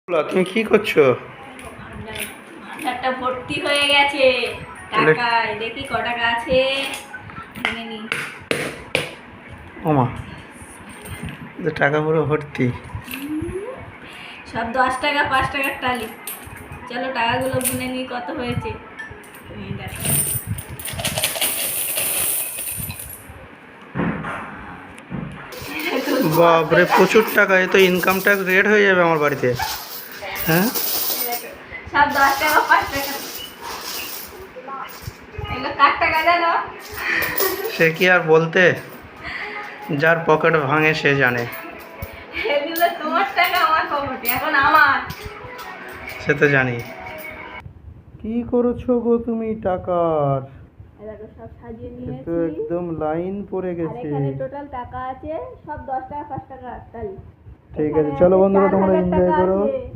তুমি কি করছো? মাথাটা ভর্তি হয়ে গেছে টাকায়। দেখি ক টাকা আছে, গুনে নি। ওমা, টাকা পুরো ভর্তি। সব 10 টাকা 5 টাকার টালি। চলো টাকাগুলো গুনে নি কত হয়েছে। এই দেখো। বাপরে, প্রচুর টাকা! এ তো ইনকাম ট্যাক্স রেট হয়ে যাবে আমার বাড়িতে। হ্যাঁ, সব 10 টাকা 5 টাকা। এগুলো কার টাকা জানো? সে কি আর বলতে, যার পকেট ভাঙে সে জানে। এগুলো তোমার টাকা আমার পকেটে, এখন আমার। সে তো জানি। কি করেছো গো তুমি টাকার? এই দেখো সব সাজিয়ে এ তো নিয়েছি। একদম লাইন পড়ে আর গেছে। এখানে টোটাল টাকা আছে সব 10 টাকা 5 টাকা টালি। ঠিক আছে, এখানে চলো আছে বন্ধুরা, তোমরা 4,000 এনজয় টাকা করো। আছে।